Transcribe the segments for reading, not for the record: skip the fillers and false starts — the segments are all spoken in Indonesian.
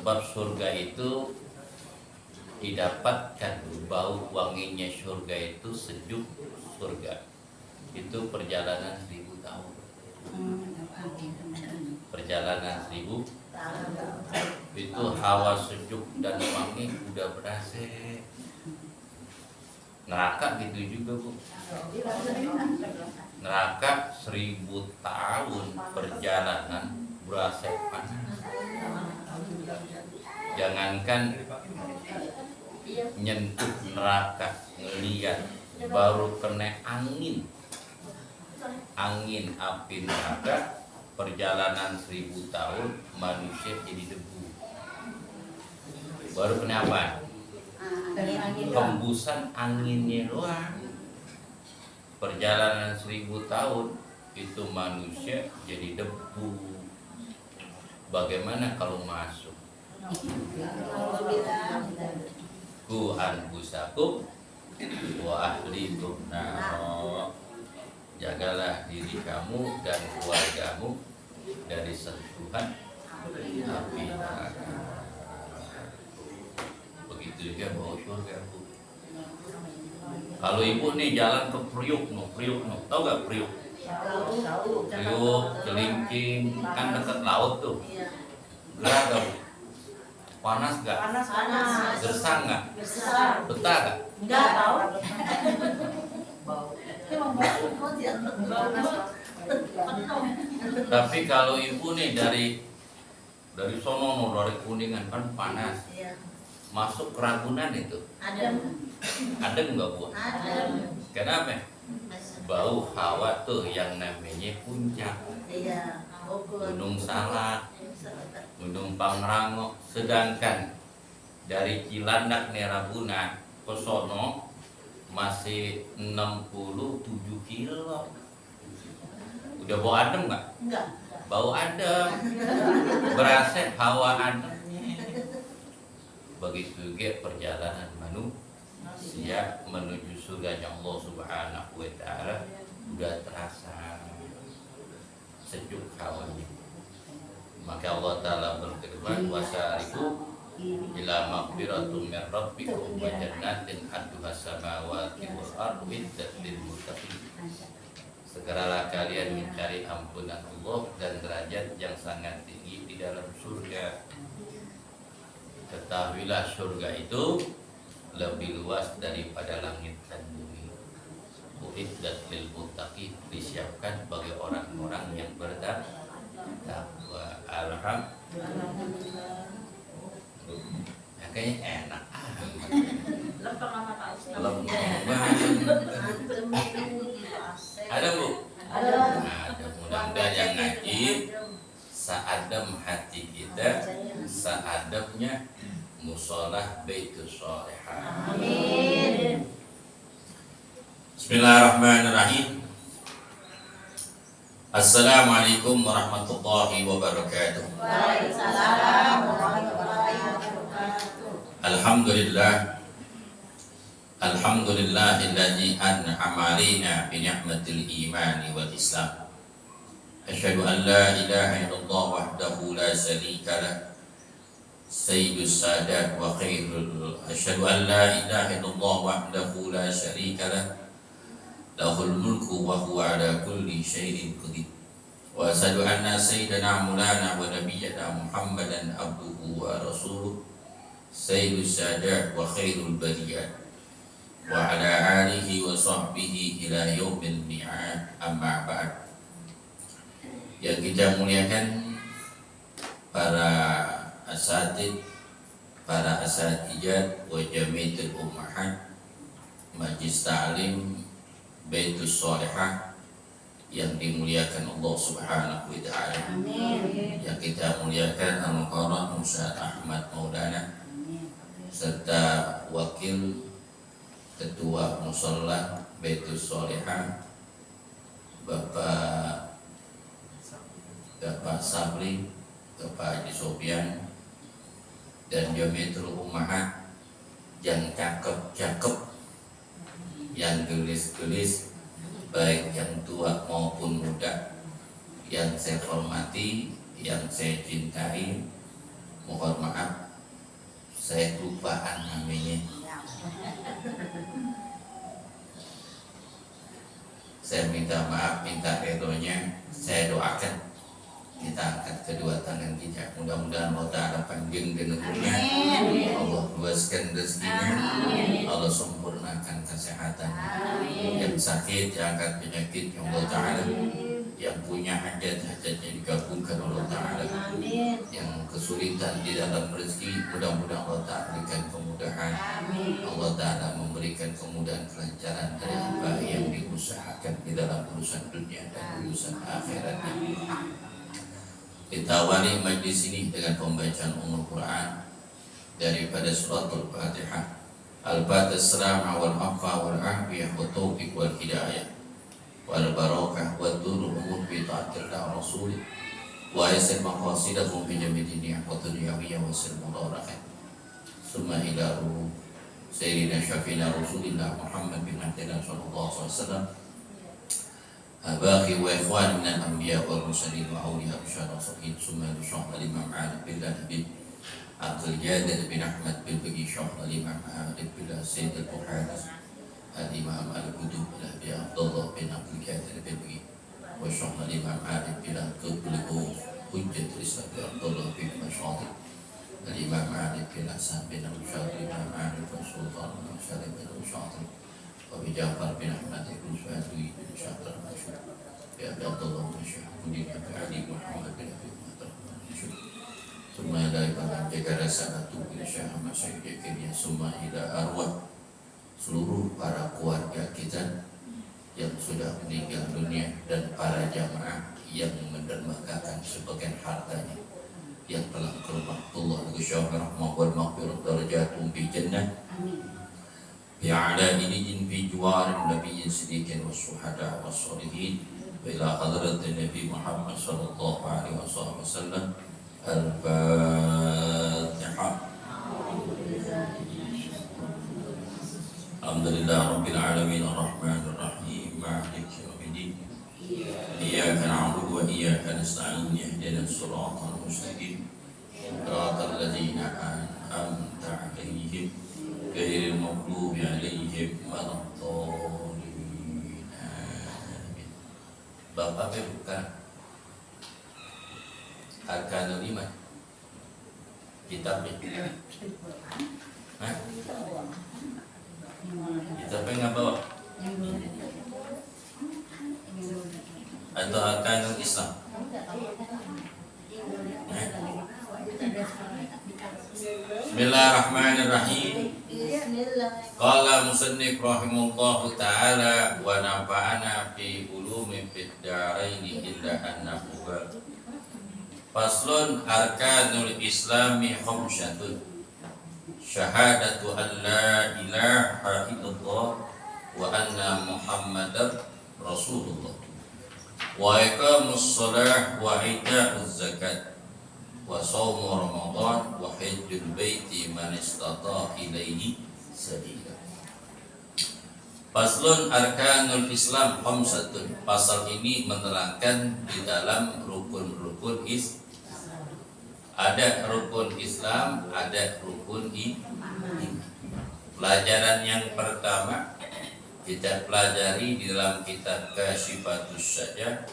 Sebab surga itu didapatkan bau wanginya surga itu sejuk surga. Itu perjalanan 1000 tahun. Perjalanan 1000 itu hawa sejuk dan wangi udah berhasil. Neraka gitu juga, Bu. Neraka 1000 tahun perjalanan berasa panas. Jangankan nyentuh neraka, ngeliat baru kena angin api neraka, perjalanan 1000 tahun manusia jadi debu. Baru kena apa? Hembusan anginnya doang. Perjalanan 1000 tahun itu manusia jadi debu. Bagaimana kalau masuk? Ku anfusakum wa ahlikum nar. Jagalah diri kamu dan keluargamu dari sentuhan api neraka. Begitu juga bau surga, Bu. Kalau ibu nih jalan ke Priuk, tahu gak Priuk? Priuk, Celincing, kan dekat laut tuh. Gerah gak, Bu? Panas gak? Panas. Gersang gak? Gersang. Betah gak? Enggak tahu. Tapi kalau ibu nih dari sono, dari Kuningan kan panas. Masuk ke Ragunan itu. Adem nggak, Bu? Adem. Kenapa? Bau hawa tuh yang namanya puncak. Gunung Salak, Gunung Pangrango. Sedangkan dari Cilandak nih Ragunan ke sono masih 67 kilo. Udah bau adem nggak? Enggak. Bau adem. Berasa hawa ademnya. Begitu juga perjalanan manusia menuju surganya Allah Subhanahu wa Ta'ala, udah terasa sejuk hawanya. Maka Allah Ta'ala berfirman, wasariku ila maghfiratum min rabbikum wa jannatin 'arduha samawati wal ardu iddat lil muttaqin. Segeralah kalian mencari ampunan Allah dan derajat yang sangat tinggi di dalam surga. Ketahuilah surga itu lebih luas daripada langit dan bumi. Uiddat lil muttaqin, disiapkan bagi orang-orang yang bertakwa. Alhamdulillah. Ya, kayaknya enak. Lempeng sama Pak Ustaz. Ada, Bu? Ada. Mudah-mudahan yang ngaji seadem hati kita, seademnya musolah Baitus Sholihah. Amin. Bismillahirrahmanirrahim. Assalamualaikum warahmatullahi wabarakatuh. Waalaikumsalam warahmatullahi wabarakatuh. Alhamdulillahilladzi an'ama 'alaina bi ni'matil imani wal islam. Asyhadu an la ilaha illallah wahdahu la syarika lah. Sayyidus sadat wa khairul. Asyhadu an la ilaha illallah wahdahu la syarika lah. Lahul mulku wa huwa ala kulli syai'in qadir. Wa asyhadu anna sayyidana maulana wa nabiyyana Muhammadan abduhu wa rasuluh. Sayyidus sadat wa khairul bariyat. Wa ala alihi wa sahbihi ila yaumil mi'ad. Amma ba'd. Yang kita muliakan para asatid, para asatijat wa jamiatul ummahat, majlis ta'lim Baitus Sholihah yang dimuliakan Allah Subhanahu wa Ta'ala. Amin. Yang kita muliakan Al-Mukarram Ustaz Ahmad Maulana serta wakil ketua musholla Baitus Sholihah Bapak Sabri, Bapak Haji Sofyan, dan Jamiatul Ummahat yang cakep-cakep, yang gelis-gelis, baik yang tua maupun muda, yang saya hormati, yang saya cintai. Mohon maaf, saya lupaan namanya. Saya minta maaf, minta redonya. Saya doakan kita angkat kedua tangan kita. Mudah-mudahan Allah Ta'ala panjang dan umurnya, Allah luaskan rezekinya, Allah sempurnakan kesehatan. Yang sakit diangkat penyakit yang Allah Ta'ala, yang punya hajat-hajatnya digabungkan Allah Ta'ala, yang kesulitan di dalam rezeki mudah-mudahan Allah Ta'ala berikan kemudahan. Allah Ta'ala memberikan kemudahan kelancaran dari apa yang diusahakan di dalam urusan dunia dan urusan akhiratnya. Kita awali majlis ini dengan pembacaan Quran daripada suratul Fatihah. Al-Fatihah as-salama wal afa wal afiyah wa taufiq wal hidayah wal barakah wa durul umur bi ta'atillah rasulih wa yassir maqasidahum fi jami'i dunya wa dunyawiyah wa sir mubarakah. Summa ila ruh sayyidina syafina rasulillah Muhammad bin Abdillah sallallahu alaihi wasallam, Abaqi wa ikhwan minal anbiya wal mursalin wa awliya bisyara sahih. Summa yusyah al-imam Arif billah Habib Abdul Jadid bin Ahmad bin Bagi Syah al-imam Arif billah Sayyid al-Buhadis al-imam al-Qudub Nabi Abdullah bin Abdul Jadid bin Bagi wa syah al-imam Arif billah Qudbul Hujjat al-Islam bin Abdullah bin Mashadi al-imam Arif billah Sa'ad bin Al-Shadi al-imam Arif wa Sultan al-Shadi bin Al-Shadi wa Ja'far bin Ahmad bin Su'adwi bin Syahtar Masyur bi Abdullah bin Syahudin bi Ali Muhammad bin Abi Muhammad Masyur. Summa ila ibadam jagara sanatu bin Syah Masyur Jakirya. Summa ila arwah seluruh para keluarga kita yang sudah meninggal dunia dan para jamaah yang mendermakakan sebagian hartanya yang telah ke rumah Allah Gusyawar rahmah wal maghfirah darajatum bi jannah bi'ala ilijin fi juwarin nabiyyin siddiqin wa syuhada wa sholihin wa ila hadratin Nabi Muhammad sallallahu alaihi wasallam. Al-Fatihah. Alhamdulillah Rabbil Alamin Ar-Rahmanir Rahim Maliki Yawmiddin Iyyaka na'budu wa iyyaka nasta'in ihdinas siratal mustaqim siratal ladzina an'amta 'alaihim ghairil maghdubi 'alaihim waladdallin. Amin. Bapak buka Arkanul Iman kitabnya. Hah? Kitabnya nggak bawa? Atau Arkanul Islam? Bismillahirrahmanirrahim. Qala musannif rahimahullahu ta'ala wa nafa'ana fi ulumin fid daraini illa annahu faslun arkanul islami khamsatun syahadatu an la ilaha illallah wa anna muhammadar rasulullah wa iqamus shalah wa ita'uz zakat wa shaumu ramadan wa hajjul baiti man istata ilaihi sabila. Faslun arkanul Islam khamsatun. Pasal ini menerangkan di dalam rukun-rukun Islam. Ada rukun Islam, ada rukun iman. Pelajaran yang pertama kita pelajari di dalam kitab Kasyifatus Sajah,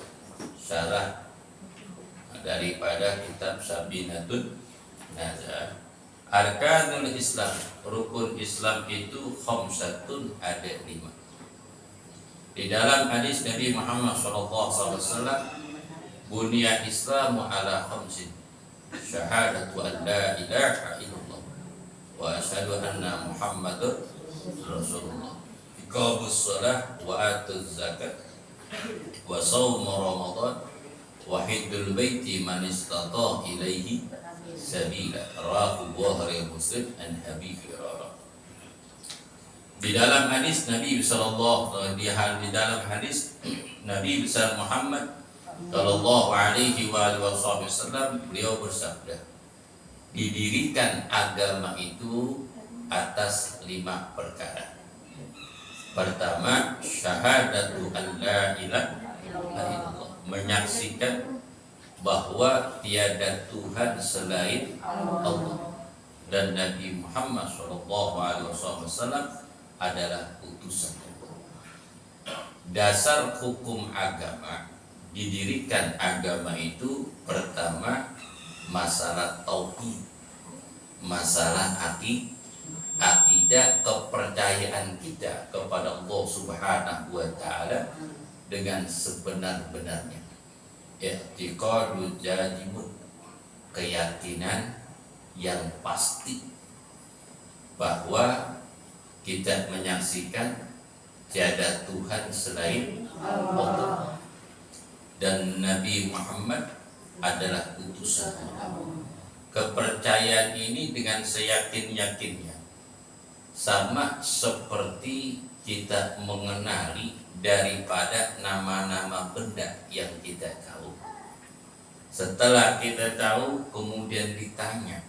syarah daripada kitab Sabinatun Nazah. Arkanul Islam, rukun Islam itu khamsatun, ada 5. Di dalam hadis Nabi Muhammad SAW, bunya Islamu ala khamsin, syahadatu an la ilaha illallah wa asyhadu anna Muhammadar Rasulullah, iqamus shalah wa atuz zakat wa shaum ramadan wa hajjul baiti man istata ilaihi sabila. Rawahu Bukhari Muslim an Abi Hurairah. Di dalam hadis Nabi di dalam hadis Nabi besar Muhammad sallallahu alaihi wasallam, beliau bersabda, didirikan agama itu atas 5 perkara. Pertama, syahadatu an la ilaha illallah, menyaksikan bahwa tiada Tuhan selain Allah dan Nabi Muhammad SAW adalah utusan Allah. Dasar hukum agama, didirikan agama itu pertama masalah tauhid, masalah akidah, kepercayaan kita kepada Allah Subhanahu wa taala dengan sebenar-benarnya. I'tiqadul jazim, keyakinan yang pasti bahwa kita menyaksikan tiada Tuhan selain Allah dan Nabi Muhammad adalah utusan Allah. Kepercayaan ini dengan seyakin-yakinnya sama seperti kita mengenali daripada nama-nama benda yang kita tahu. Setelah kita tahu, kemudian ditanya,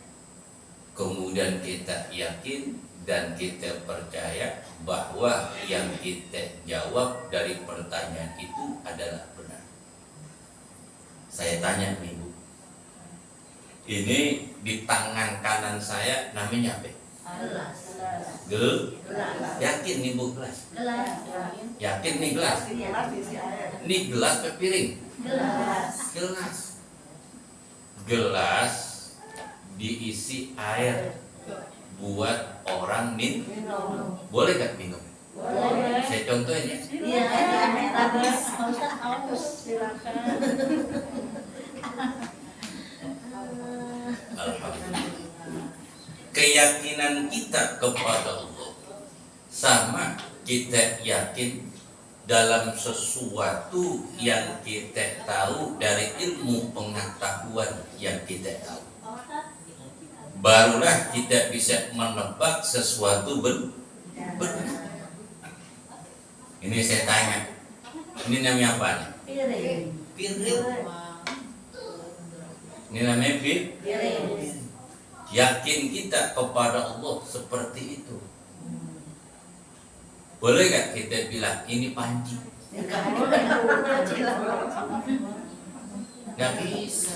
kemudian kita yakin dan kita percaya bahwa yang kita jawab dari pertanyaan itu adalah benar. Saya tanya nih Bu, ini di tangan kanan saya namanya apa? Gelas. Yakin nih Bu gelas? Yakin nih gelas? Ini gelas apa piring? Gelas. Gelas diisi air buat orang minum. Boleh gak minum? Boleh. Saya contohin ya. Iya, haus, silakan. Alhamdulillah. Keyakinan kita kepada Allah sama kita yakin dalam sesuatu yang kita tahu dari ilmu pengetahuan yang kita tahu. Barulah kita bisa menebak sesuatu benar. Ini saya tanya, ini namanya apa nih? Piring. Ini namanya piring. Yakin kita kepada Allah seperti itu. Boleh gak kita bilang ini panci? Gak bisa.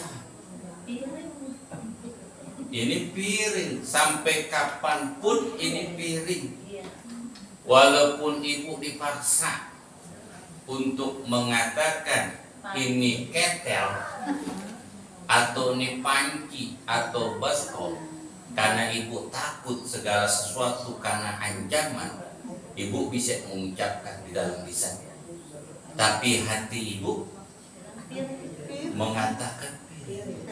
Ini piring. Sampai kapanpun ini piring. Walaupun ibu dipaksa untuk mengatakan ini ketel atau ini panci atau baskom, karena ibu takut segala sesuatu karena ancaman, ibu bisa mengucapkan di dalam lisannya, tapi hati ibu mengatakan piring.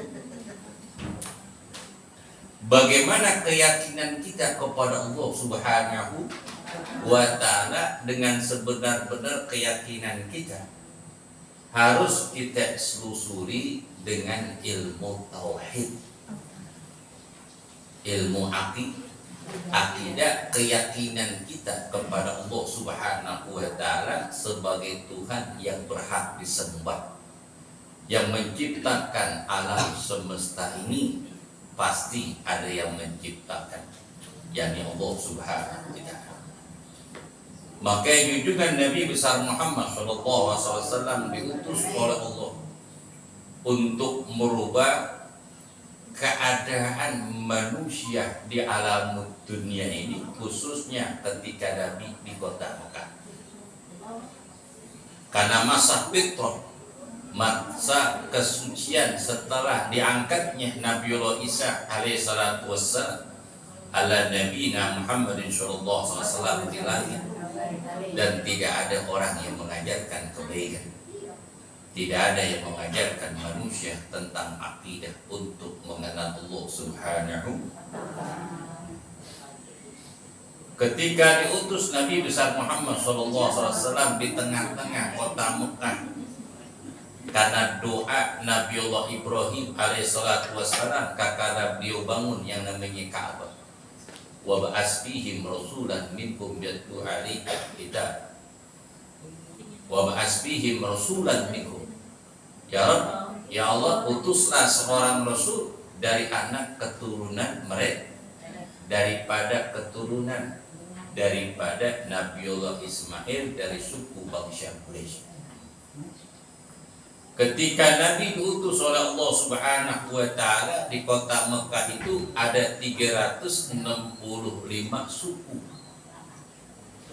Bagaimana keyakinan kita kepada Allah Subhanahu wa ta'ala dengan sebenar-benar keyakinan kita harus kita selusuri dengan ilmu tauhid, ilmu akidah, keyakinan kita kepada Allah Subhanahu wa ta'ala sebagai Tuhan yang berhak disembah, yang menciptakan alam semesta ini. Pasti ada yang menciptakan, yakni Allah Subhanahu wa ta'ala. Maka junjungan Nabi besar Muhammad SAW diutus oleh Allah untuk merubah keadaan manusia di alam dunia ini, khususnya ketika Nabi di kota Mekah. Karena masa fitrah, masa kesucian setelah diangkatnya Nabiullah Isa alaihissalatu wassalam ala nabiyina Muhammadin sallallahu alaihi wasallam di langit, dan tidak ada orang yang mengajarkan kebaikan, tidak ada yang mengajarkan manusia tentang akidah untuk mengenal Allah Subhanahu. Ketika diutus Nabi besar Muhammad sallallahu alaihi wasallam di tengah-tengah kota Mekah, karena doa Nabiullah Ibrahim alaihissalatu wassalam, kakak beliau bangun yang namanya Ka'bah. Wa ba'as fihim rasulan minkum yatlu alaika kitab. Wa ba'as fihim rasulan minkum. Ya Rabb, ya Allah, utuslah seorang rasul dari anak keturunan mereka, daripada Nabiullah Ismail dari suku bangsa Quraisy. Ketika Nabi diutus oleh Allah Subhanahu wa taala di kota Mekah itu ada 365 suku.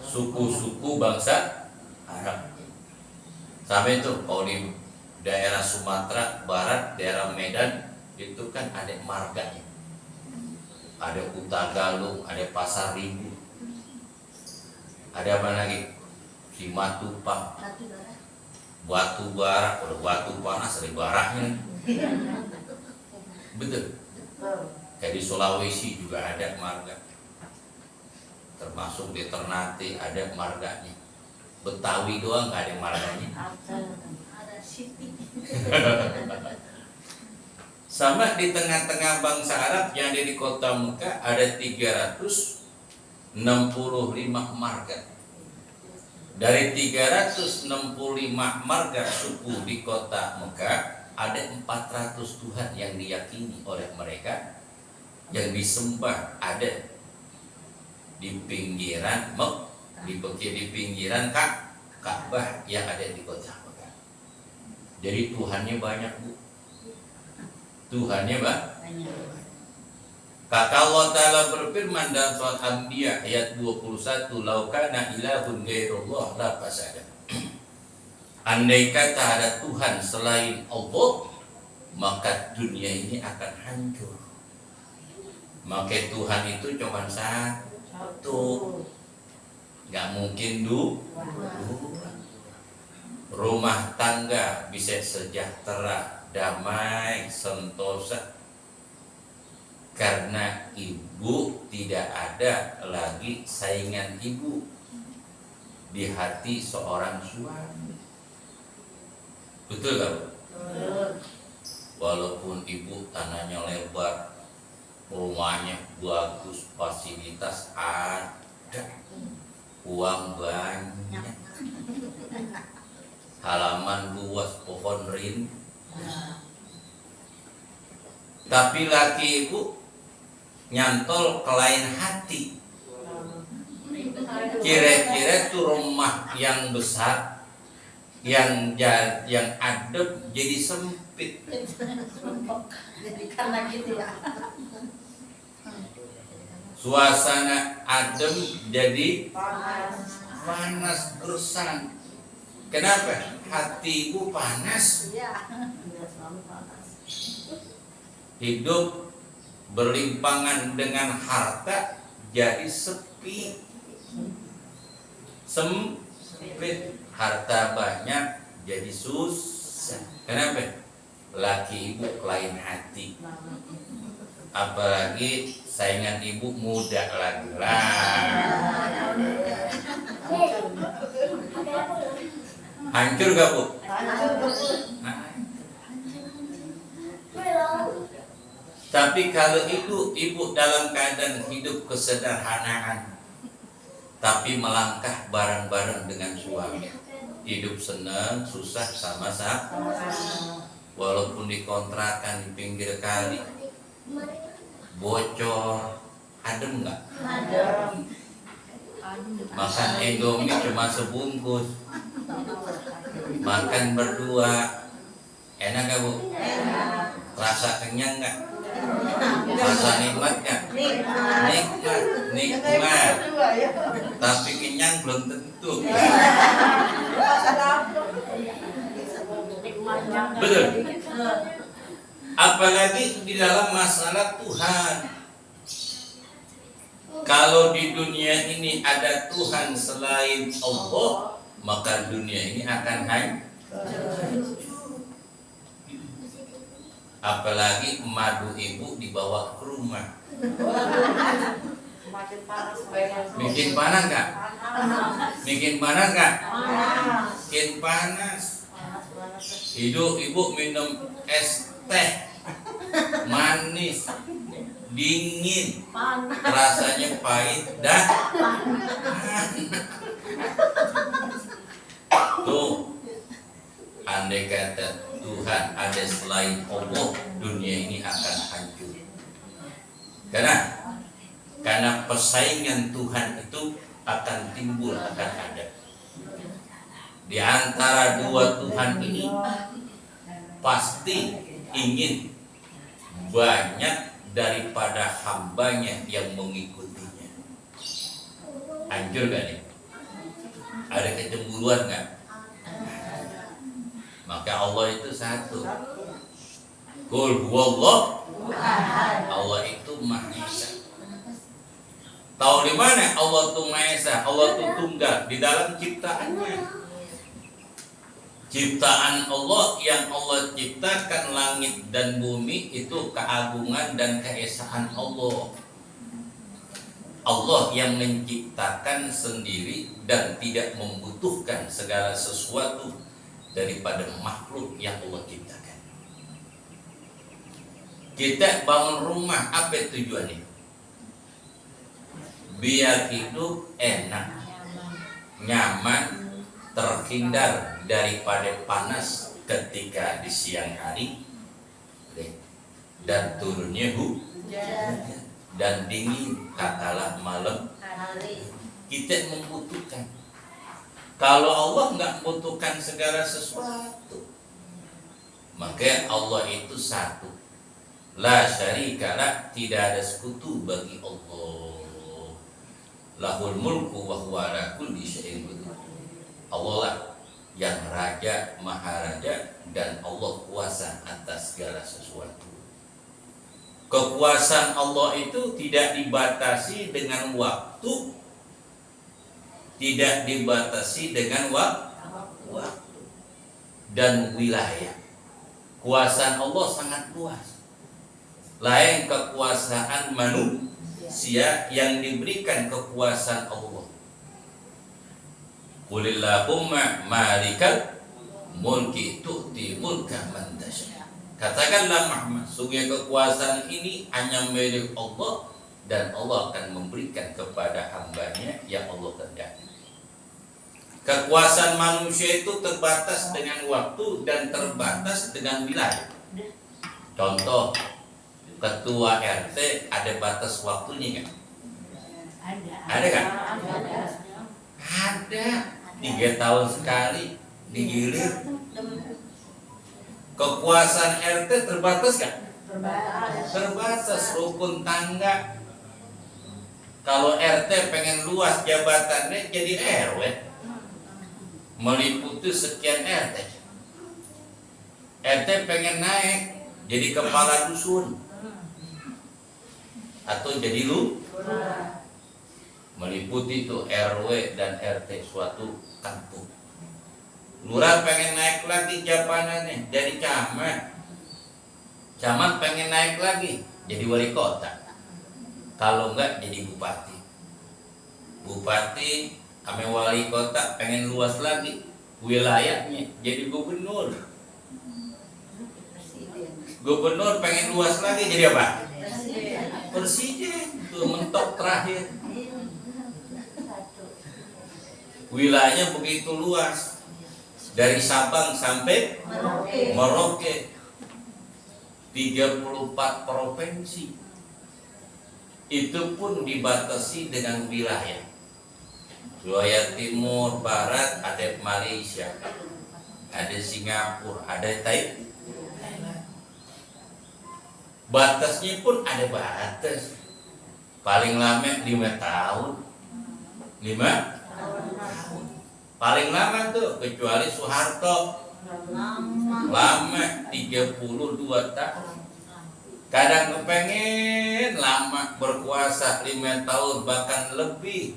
Suku-suku bangsa Arab. Sampai itu kalau di daerah Sumatera Barat, daerah Medan itu kan ada marganya. Ada Utagalung, ada Pasar Ribu. Ada apa lagi? Simatupang. Batu bara, kalau batu panas ada barahnya. Betul. Kayak di Sulawesi juga ada marga. Termasuk di Ternate ada marganya. Betawi doang nggak ada marganya. Ada Siti. Sama di tengah-tengah bangsa Arab yang ada di kota Mekah ada 365 marga. Dari 365 marga suku di kota Mekah ada 400 Tuhan yang diyakini oleh mereka, yang disembah ada di pinggiran di pinggiran Ka'bah yang ada di kota Mekah. Jadi Tuhannya banyak, Bu. Tuhannya banyak. Kata Allah Ta'ala berfirman dalam surat Anbiya ayat 21, laukana ilahun gairullah la fasada. Andai kata ada Tuhan selain Allah, maka dunia ini akan hancur. Maka Tuhan itu cuma satu, nggak mungkin dua. Rumah tangga bisa sejahtera, damai, sentosa, karena ibu tidak ada lagi saingan ibu di hati seorang suami. Betul gak, Bu? Walaupun ibu tanahnya lebar, rumahnya bagus, fasilitas ada, uang banyak, halaman luas, pohon rindang, tapi laki ibu nyantol ke lain hati. Kira-kira tuh rumah yang besar, yang adem jadi sempit. Jadi karena gitu ya. Suasana adem jadi panas gersang. Kenapa? Hatiku panas. Iya. Hidup berlimpangan dengan harta jadi sepi, sempit. Harta banyak jadi susah. Kenapa? Laki ibu lain hati. Apalagi saingan ibu muda lagi lah. Hancur gak, Bu? Tapi kalau ibu dalam keadaan hidup kesederhanaan, tapi melangkah bareng-bareng dengan suami, hidup senang, susah sama-sama. Walaupun dikontrakan di pinggir kali, bocor, adem nggak? Makan Indomie cuma sebungkus, makan berdua, enak gak, Bu? Rasa kenyang nggak? Rasa nikmat nggak? Nikmat. Tapi kenyang belum tentu. Betul. Apalagi di dalam masalah Tuhan. Kalau di dunia ini ada Tuhan selain Allah, maka dunia ini akan hancur. Apalagi madu ibu dibawa ke rumah. Bikin panas nggak? Bikin panas nggak? Bikin panas. Hidup ibu minum es teh manis, dingin, rasanya pahit dan tuh. Andai kata Tuhan ada selain Allah, dunia ini akan hancur. Karena persaingan Tuhan itu akan timbul, akan ada. Di antara dua Tuhan ini pasti ingin banyak daripada hambanya yang mengikutinya. Hancur gak nih? Ada kecemburuan gak? Maka Allah itu satu. Qul huwallah. Allah itu Maha Esa. Tahu di mana Allah itu Maha Esa? Allah itu tunggal di dalam ciptaannya. Ciptaan Allah yang Allah ciptakan langit dan bumi itu keagungan dan keesaan Allah. Allah yang menciptakan sendiri dan tidak membutuhkan segala sesuatu daripada makhluk yang Allah ciptakan. Kita bangun rumah, apa tujuannya? Biar hidup enak, nyaman, terhindar daripada panas ketika di siang hari dan turunnya hujan dan dingin katalah malam hari. Kita membutuhkan. Kalau Allah nggak membutuhkan segala sesuatu, maka Allah itu satu. La syarikalah, tidak ada sekutu bagi Allah. Lahul mulku wa huwa ala kulli syai'in qadir. Allah lah yang raja, maharaja, dan Allah kuasa atas segala sesuatu. Kekuasaan Allah itu tidak dibatasi dengan waktu, tidak dibatasi dengan waktu dan wilayah. Kuasaan Allah sangat luas. Lain kekuasaan manusia yang diberikan kekuasaan Allah. Qulillahumma malikal mulki tu'ti mulka man tasha. Katakanlah Muhammad, sungguh kekuasaan ini hanya milik Allah dan Allah akan memberikan kepada hambanya yang Allah kehendaki. Kekuasaan manusia itu terbatas dengan waktu dan terbatas dengan wilayah. Contoh, ketua RT ada batas waktunya kan? Ada kan? Ada. 3 tahun sekali digilir. Kekuasaan RT terbatas kan? Terbatas. Rukun tangga. Kalau RT pengen luas jabatannya jadi RW, meliputi sekian RT. RT pengen naik jadi kepala dusun atau jadi meliputi itu RW dan RT suatu kampung. Lurah pengen naik lagi jabatannya jadi camat. Camat pengen naik lagi jadi wali kota. Kalau enggak jadi bupati. Bupati sama wali kota pengen luas lagi wilayahnya jadi gubernur. Gubernur pengen luas lagi jadi apa? Presiden. Itu mentok terakhir. Wilayahnya begitu luas. Dari Sabang sampai Merauke, 34 provinsi. Itu pun dibatasi dengan wilayah. Wilayah timur, barat, ada Malaysia, ada Singapura, ada Thailand. Batasnya pun ada batas. Paling lama 5 tahun. 5 tahun. Paling lama tuh kecuali Soeharto lama 32 tahun. Kadang kepengen lama berkuasa 5 tahun bahkan lebih,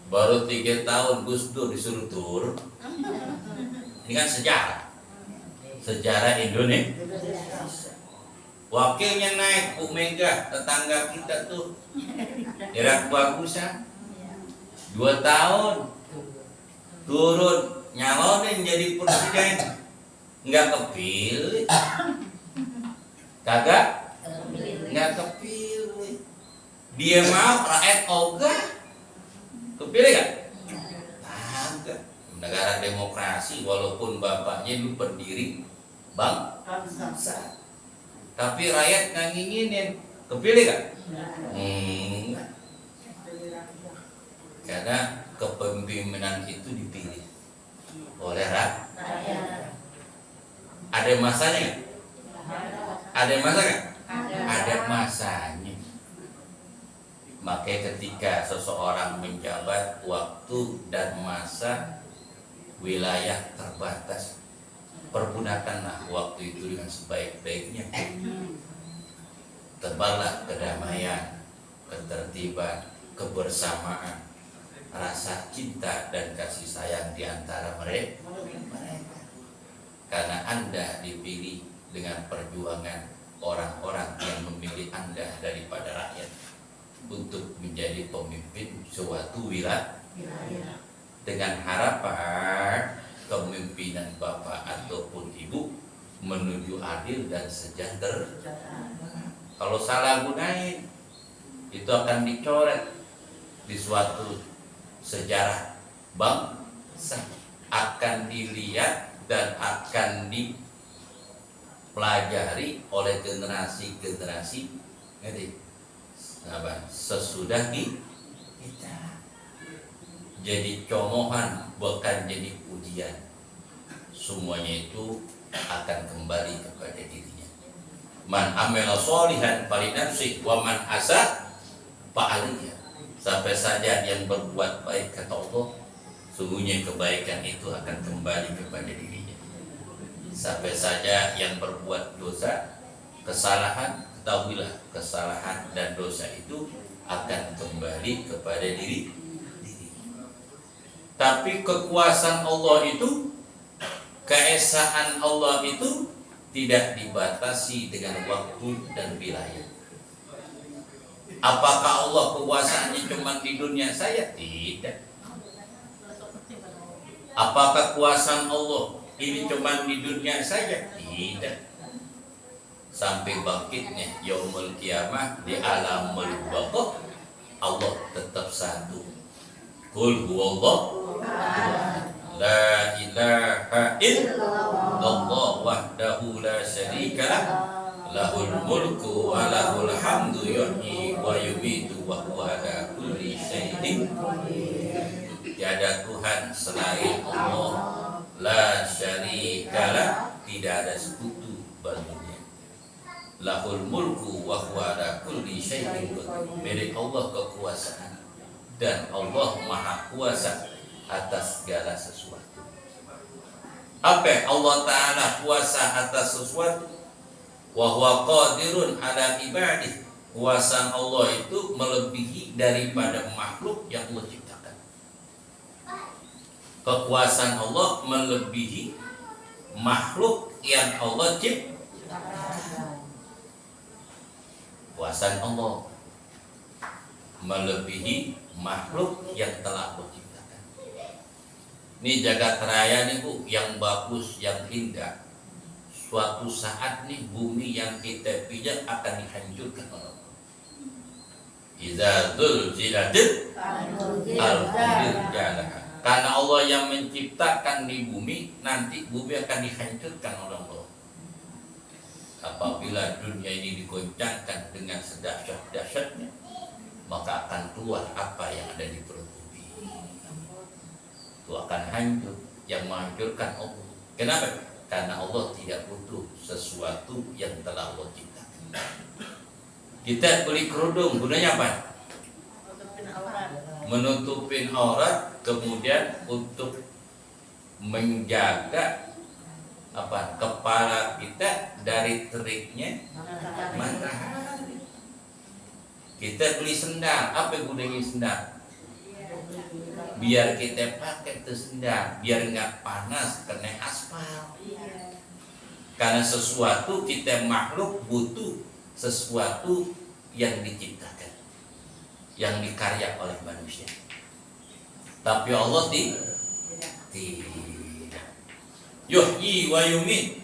baru 3 tahun Gus Dur disuruh turun. Ini kan sejarah Indonesia. Wakilnya naik Bu Mega, tetangga kita tuh Irak Bagusan 2 tahun turun nyalonin jadi presiden, nggak kepilih, nggak kepilih. Dia mau rakyat ogah kepilih gak? Kagak. Negara demokrasi walaupun bapaknya dulu pendiri bangsa, tapi rakyat nggak nginginin, kepilih gak? Enggak. Karena kepemimpinan itu dipilih oleh rakyat. Ada masanya nggak? Ada masa kan? Ada. Ada masanya. Makanya ketika seseorang menjabat, waktu dan masa, wilayah terbatas, pergunakanlah waktu itu dengan sebaik-baiknya. Tebarlah kedamaian, ketertiban, kebersamaan, rasa cinta dan kasih sayang di antara mereka. Karena Anda dipilih dengan perjuangan orang-orang yang memilih Anda daripada rakyat untuk menjadi pemimpin suatu wilayah, dengan harapan kepemimpinan Bapak ataupun Ibu menuju adil dan sejahtera. Kalau salah gunain, itu akan dicoret di suatu sejarah bangsa, akan dilihat dan akan dipelajari oleh generasi-generasi sesudah kita. Jadi comohan bukan jadi ujian. Semuanya itu akan kembali kepada dirinya. Man amila sholihan falinafsi wa man asa fa'alaiha. Sampai saja yang berbuat baik kata Allah, sungguhnya kebaikan itu akan kembali kepada dirinya. Sampai saja yang berbuat dosa, kesalahan, ketahuilah kesalahan dan dosa itu akan kembali kepada diri. Tapi kekuasaan Allah itu, keesaan Allah itu tidak dibatasi dengan waktu dan wilayah. Apakah Allah kekuasaannya cuma di dunia saya? Tidak. Apakah kekuasaan Allah ini cuma di dunia saja? Tidak. Sampai bangkitnya yaumul kiamah di alamul baqa, Allah tetap satu. Qul huwallahu la ilaha illallah wahdahu la syarika lah, lahul mulku wa lahul hamdu yuhyi wa yumiitu wa huwa ala kulli syai'in qadir. Tiada Tuhan selain Allah, la syarikalah, tidak ada sekutu baginya. Lahul mulku wa huwa ala kulli syai'in qadir. Milik Allah kekuasaan dan Allah Maha Kuasa atas segala sesuatu. Apa Allah Ta'ala kuasa atas sesuatu? Wa huwa qadirun ala ibadih. Kuasa Allah itu melebihi daripada makhluk yang Allah ciptakan. Kekuasaan Allah melebihi makhluk yang Allah ciptakan. Kuasaan Allah melebihi makhluk yang telah Allah ciptakan. Ini jagat raya nih Bu, yang bagus, yang indah. Suatu saat nih bumi yang kita pijak akan dihancurkan oleh Allah. Iza zulzilatil ardu zilzalaha. Karena Allah yang menciptakan di bumi, nanti bumi akan dihancurkan oleh Allah. Apabila dunia ini digoncangkan dengan sedahsyat-dahsyatnya, maka akan keluar apa yang ada di perut bumi. Itu akan hancur, yang menghancurkan Allah. Kenapa? Karena Allah tidak butuh sesuatu yang telah Allah ciptakan. Kita beli kerudung, gunanya apa? Menutupin aurat, kemudian untuk menjaga apa? Kepala kita dari teriknya matahari. Kita beli sendal, apa gunanya sendal? Biar kita pakai itu sendal, biar nggak panas kena aspal. Karena sesuatu kita makhluk butuh sesuatu yang diciptakan, yang dikarya oleh manusia. Tapi Allah tidak. Yuhyi wa yumiit.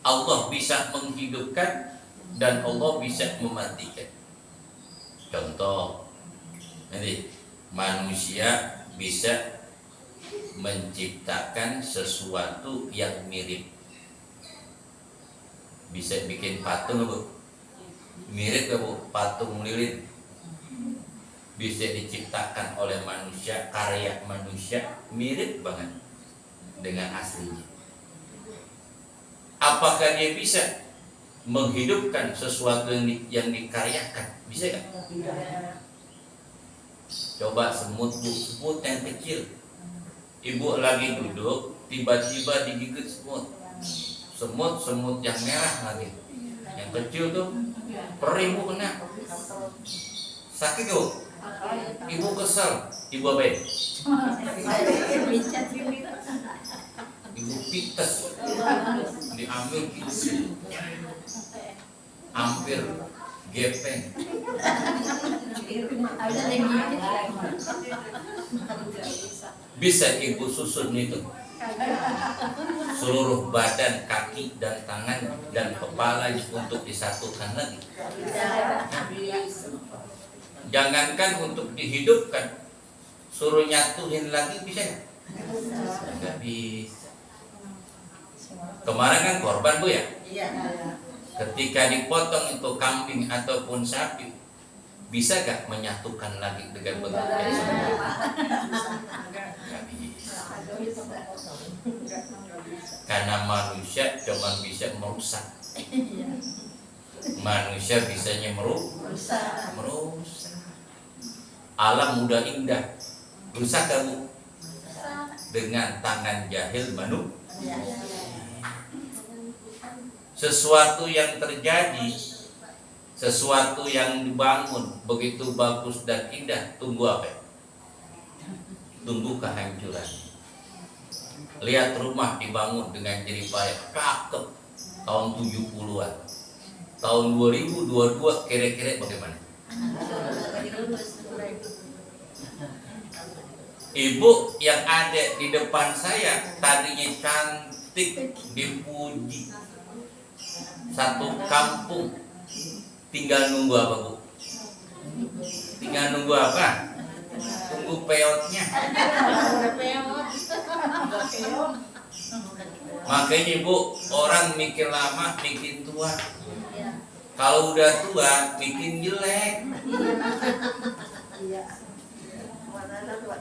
Allah bisa menghidupkan dan Allah bisa mematikan. Contoh, nanti manusia bisa menciptakan sesuatu yang mirip. Bisa bikin patung Bu, mirip Bu, patung lilin. Bisa diciptakan oleh manusia, karya manusia mirip banget dengan aslinya. Apakah dia bisa? menghidupkan sesuatu yang dikaryakan, bisa nggak? Coba semut bu, semut yang kecil, ibu lagi duduk, tiba-tiba digigit semut, semut yang merah lagi, yang kecil tuh, perih bu kena, sakit tuh, ibu kesel, ibu apa ya? Ibu pites, diambil pites, hampir gepeng. Bisa ibu susun itu seluruh badan, kaki dan tangan dan kepala untuk disatukan lagi. Jangankan untuk dihidupkan, suruh nyatuin lagi bisa nggak? Nggak bisa. Kemarin kan korban bu ya, ketika dipotong itu kambing ataupun sapi, bisa gak menyatukan lagi dengan bentuk yang sama? Gak bisa. Karena manusia cuma bisa merusak. Manusia bisanya merusak. Alam mudah indah, rusak kamu dengan tangan jahil manusia. Sesuatu yang terjadi, sesuatu yang dibangun begitu bagus dan indah, tunggu apa? Tunggu kehancuran. Lihat rumah dibangun dengan jeripaya cakep tahun 70-an. Tahun 2022 kira-kira bagaimana? Ibu yang ada di depan saya tadinya cantik, dipuji, satu kampung, tinggal nunggu apa bu? Tinggal nunggu apa? Tunggu peotnya. Makanya bu, orang mikir lama, bikin tua. Kalau udah tua, bikin jelek.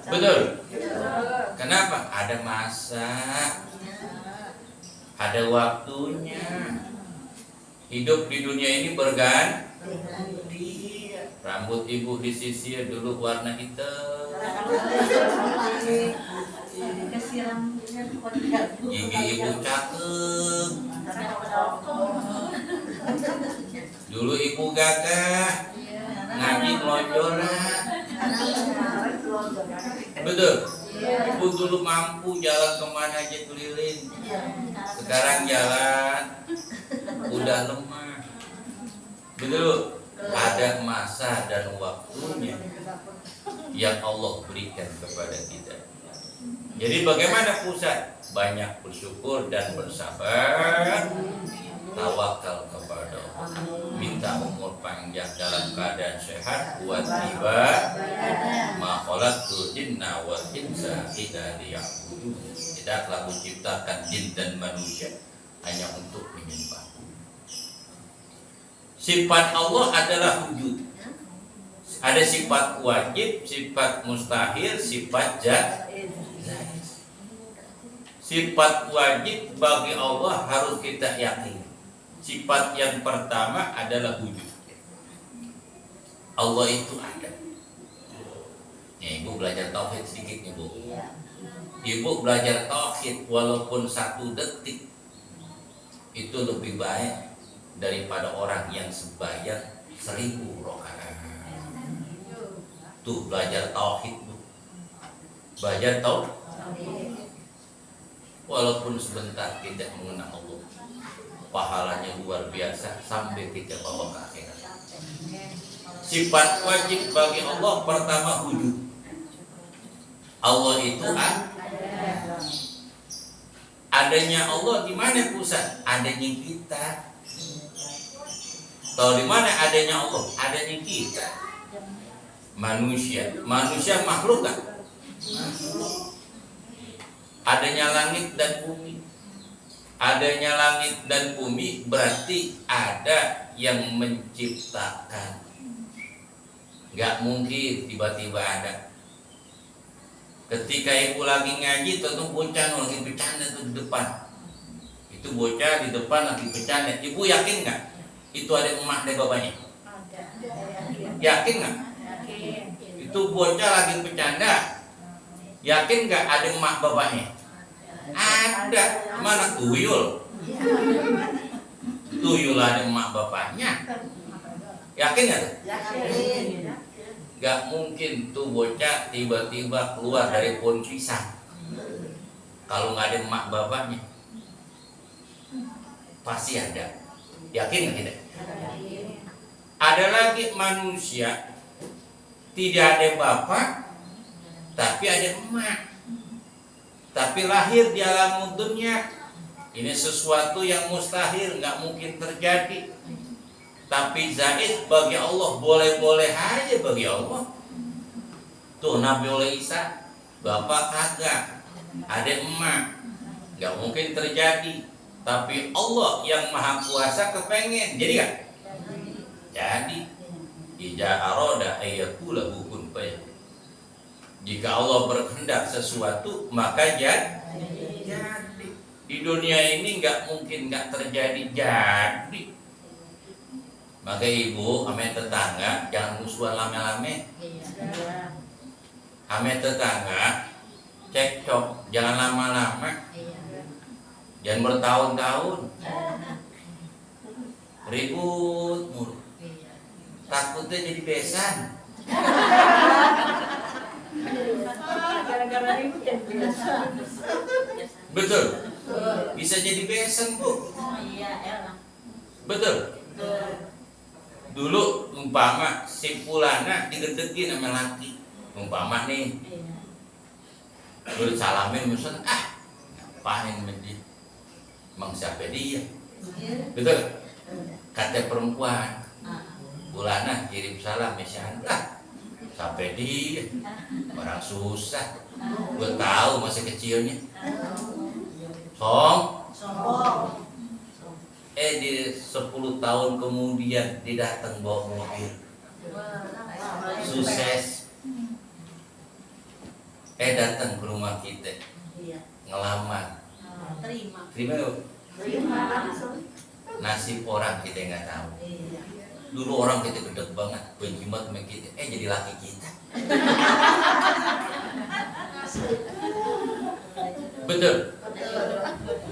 Betul? Kenapa? Ada masa, ada waktunya. Hidup di dunia ini berganti. Rambut ibu disisir dulu warna hitam, gigi ibu cakep, dulu ibu gagah, ngaji melonjoran. Betul? Ibu dulu mampu jalan kemana aja keliling. Sekarang jalan udah lemah. Betul? Ada masa dan waktunya yang Allah berikan kepada kita. Jadi bagaimana pusat? Banyak bersyukur dan bersabar, tawakal kepada Allah, minta umur panjang dalam keadaan sehat, kuat ibadah. Ma khalaqtul jinna wal insa illa liya'budun. Kita telah menciptakan jin dan manusia hanya untuk menyembah. Sifat Allah adalah wujud. Ada sifat wajib, sifat mustahil, sifat jaiz. Sifat wajib bagi Allah harus kita yakini. Sifat yang pertama adalah wujud. Allah itu ada. Nih, ibu belajar tauhid sedikit nih bu. Ibu belajar tauhid walaupun 1 detik itu lebih baik daripada orang yang sembahyang 1000 rakaat. Tuh belajar tauhid bu. Belajar tauhid. Walaupun sebentar tidak mengenal Allah, pahalanya luar biasa sampai kita bawa ke akhirat. Sifat wajib bagi Allah pertama wujud. Allah itu adanya Allah di mana pusat? Adanya kita. Tahu di mana adanya Allah? Adanya kita. Manusia makhluk kan? Adanya langit dan bumi. Adanya langit dan bumi berarti ada yang menciptakan. Gak mungkin tiba-tiba ada. Ketika ibu lagi ngaji, tentu bocah lagi bercanda tuh di depan. Itu bocah di depan lagi bercanda. Ibu yakin nggak? itu ada emak dan bapaknya? Ada. Yakin nggak? Yakin. Itu bocah lagi bercanda. Yakin nggak ada emak bapaknya? Ada. Mana tuyul? Tuyul ada emak bapaknya. Yakin nggak? Yakin. Gak mungkin tuh bocah tiba-tiba keluar dari pohon pisang kalau nggak ada emak bapaknya. Pasti ada. Yakin nggak kita? Ada lagi manusia tidak ada bapak tapi ada emak, tapi lahir di alam dunia. Ini sesuatu yang mustahil, nggak mungkin terjadi. Tapi zaid bagi Allah, boleh-boleh aja bagi Allah. Tuh Nabi oleh Isa, bapak kagak, ada emak, nggak mungkin terjadi. Tapi Allah yang maha kuasa kepengen, jadi kan? Jadi, ija aroda ayakula bukun payah. Jika Allah berkehendak sesuatu, maka jadi. Di dunia ini nggak mungkin nggak terjadi, jadi. Maka ibu, ame tetangga jangan musuhan lame-lame. Ame tetangga cekcok jangan lama-lama, jangan bertahun-tahun ribut mulu, takutnya jadi besan. Gara-gara ribut jadi besan. Betul, bisa jadi besan bu. Iya, elah. Betul. Dulu umpama si Fulana digedekin sama laki, umpama nih, dulu salamin musuh, ngapain dia, emang siapa dia, betul? Kata perempuan, Fulana kirim salam misalnya, sampai dia, orang susah, gue tahu masa kecilnya, sombong. Di 10 tahun kemudian dia datang bawa mobil sukses. Datang ke rumah kita ngelamar. Terima yuk. Nasib orang kita nggak tahu. Dulu orang kita gede banget, benci banget sama kita. Jadi laki kita. Betul.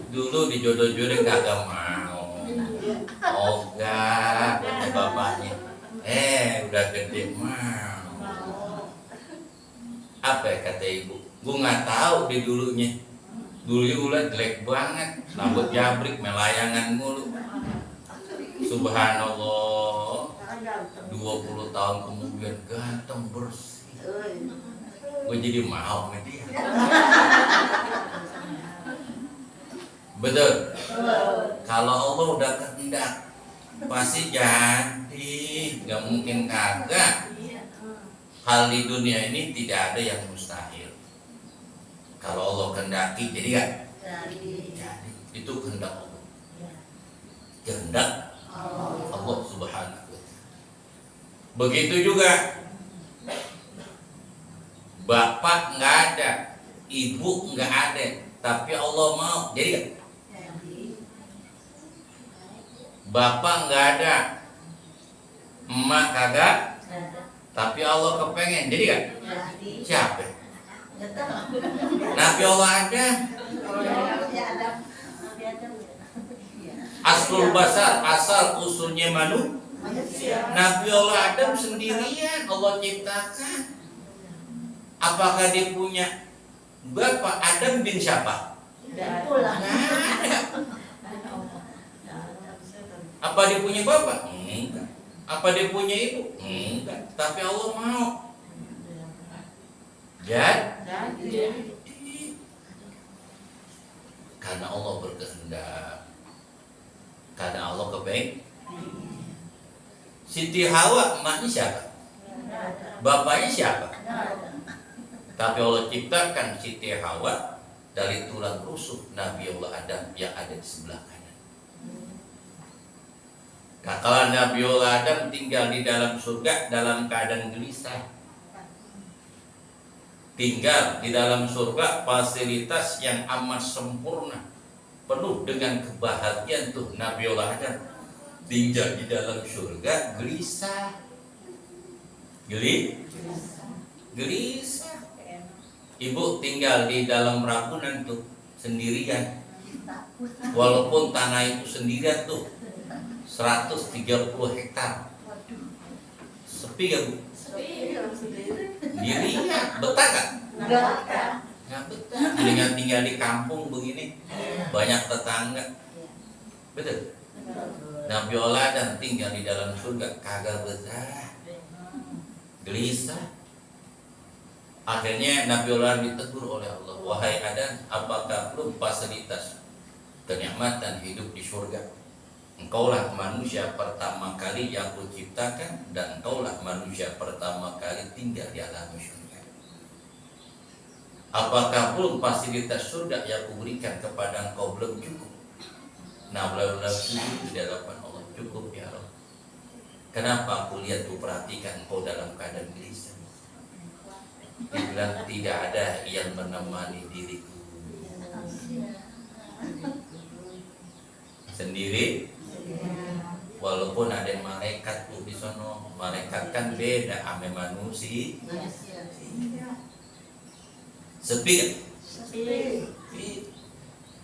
Dulu dijodoh-jodohin kagak mau. Enggak, kata bapaknya. Udah gede mau. Apa ya kata ibu? Gue nggak tahu di dulunya. Dulunya ulah jelek banget, rambut jabrik, melayangan mulu. Subhanallah. 20 tahun kemudian ganteng bersih. Gue jadi mau sama dia. Betul. Kalau Allah udah kehendak pasti jadi, nggak mungkin kagak. Hal di dunia ini tidak ada yang mustahil. Kalau Allah kehendaki, jadi kan? Jadi itu kehendak Allah. Kehendak Allah Subhanahu wa Ta'ala. Begitu juga bapak nggak ada, ibu nggak ada, tapi Allah mau, jadi kan? Bapak nggak ada, emak kagak, tapi Allah kepengen, jadi kan? Siapa? Nabi Allah ada. Aslul basar, asal usulnya Nabi Allah Adam sendirian Allah ciptakan. Apakah dia punya bapak? Adam bin siapa? Nggak ada. Apa dia punya bapak? Enggak. Apa dia punya ibu? Enggak. Tapi Allah mau. Jadi karena Allah berkehendak, karena Allah kepengen. Siti Hawa emaknya siapa? Bapaknya siapa? Tapi Allah ciptakan Siti Hawa dari tulang rusuk Nabi Allah Adam yang ada di sebelah kanan. Kalau Nabi Allah Adam tinggal di dalam surga dalam keadaan gelisah, tinggal di dalam surga fasilitas yang amat sempurna, penuh dengan kebahagiaan tuh Nabi Allah Adam. tinggal di dalam surga gelisah. Gelisah. Ibu tinggal di dalam ragunan tuh sendirian. Walaupun tanah itu sendirian tuh 130 hektar. Sepi gak Bu? Dirinya betah gak? Nggak betah. Dengan tinggal di kampung begini, banyak tetangga. Betul? Nabi Adam tinggal di dalam surga kagak betah, gelisah. Akhirnya Nabi Adam ditegur oleh Allah, wahai Adam, apakah belum fasilitas kenikmatan hidup di surga? Engkaulah manusia pertama kali yang kuciptakan, dan engkaulah manusia pertama kali tinggal di alam surga. Apakah belum fasilitas surga yang kuberikan kepada engkau belum cukup? Nah, beliau sujud di hadapan Allah, cukup ya Allah. Kenapa aku lihat, ku perhatikan engkau dalam keadaan gelisah? Dia bilang tidak ada yang menemani diriku. Sendiri, walaupun ada malaikat tuh di sono, malaikat kan beda ame manusia. Sepi kan? Sepi.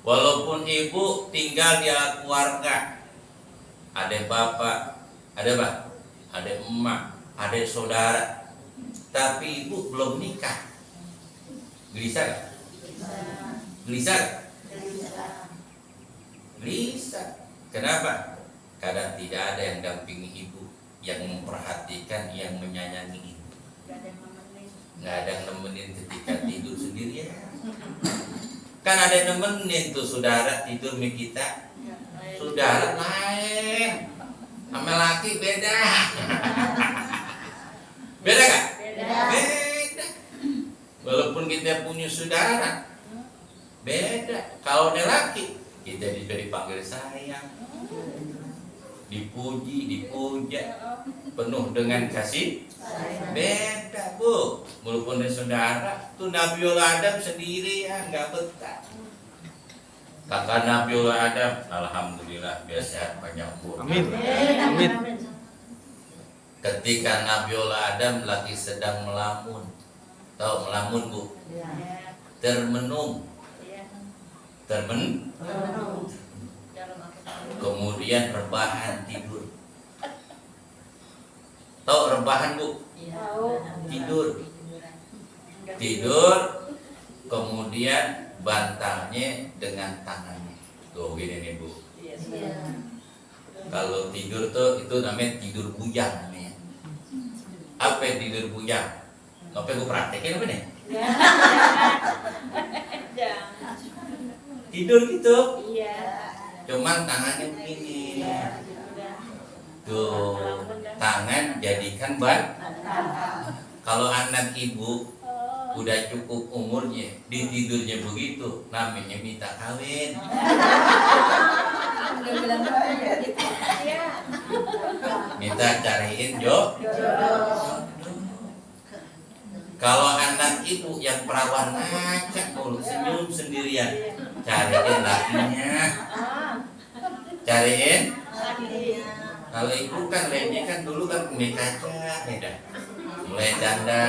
Walaupun ibu tinggal di keluarga, ada bapak, ada emak, ada saudara, tapi ibu belum nikah, gelisah gak? Gelisah gak? Gelisah. Kenapa? Karena tidak ada yang dampingi ibu, yang memperhatikan, yang menyayangi ibu. Nggak ada yang nemenin ketika tidur sendirian. Kan ada yang nemenin tuh saudara tidur sama kita. Saudara lain, sama laki beda. Beda gak? Beda. Walaupun kita punya saudara, beda. Kalau ada laki, kita diberi panggil sayang, dipuji, dipuja, penuh dengan kasih. Beda Bu, walaupun ada saudara, tuh Nabiullah Adam sendiri ya nggak betah. Kakak Nabiullah Adam, alhamdulillah biar sehat banyak Bu. Amin. Amin. Ketika Nabiullah Adam lagi sedang melamun, tahu melamun Bu? Termenung, kemudian rebahan tidur. Tahu rebahan Bu? Tidur, kemudian bantalnya dengan tangannya. Tuh gini nih Bu. Kalau tidur tuh itu namanya tidur bujang namanya. Apa tidur bujang? Apa gue praktekin apa nih? Tidur gitu. Cuman tangannya begini. Tuh, tangan jadikan ban. Kalau anak ibu udah cukup umurnya, di tidurnya begitu, namanya minta kawin. Minta cariin jodoh. Kalau anak ibu yang perawan ngacak mulu, senyum sendirian, cariin lakinya. Cariin. Kalau ibu kan lainnya kan dulu kan punya kaca, beda. Mulai janda.